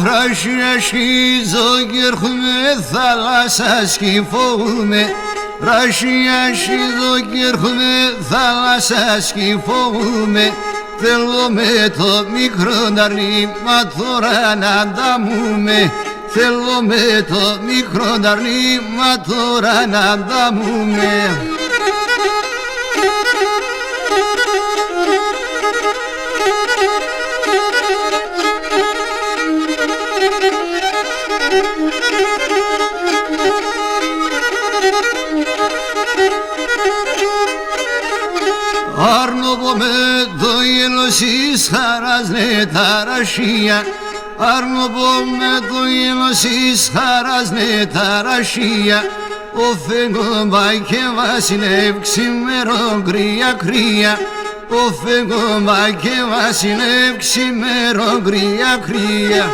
Ρασιασχή δοκέρχομαι θάλασσας κι φοβούμαι. Ρασιασχή δοκέρχομαι θάλασσας κι φοβούμαι. Θέλω με το μικρό ναρνήμα τώρα να ανταμούμε. Θέλω με το μικρό ναρνήμα τώρα να ανταμούμε. Αρνοβομαι το γέλος εις χαράς ναι τα ρασία. Αρνοβομαι το γέλος εις χαράς ναι τα ρασία. Ο φεγγόμα και βασιλεύ ξημερών κρύα κρύα. Ο φεγγόμα και βασιλεύ ξημερών κρύα κρύα.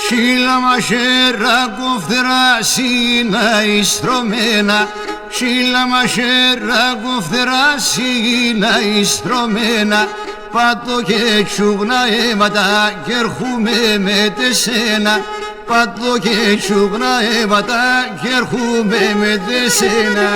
Σίλα μαχαίρα κοφτερά σύνα ιστρωμένα. Σίλα μαχαίρα κοφτερά σύνα ιστρωμένα. Πάτω και τσούγνα αίματα κι έρχομαι με τεσένα. Πάτω και τσούγνα αίματα κι έρχομαι με τεσένα.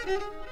Thank you.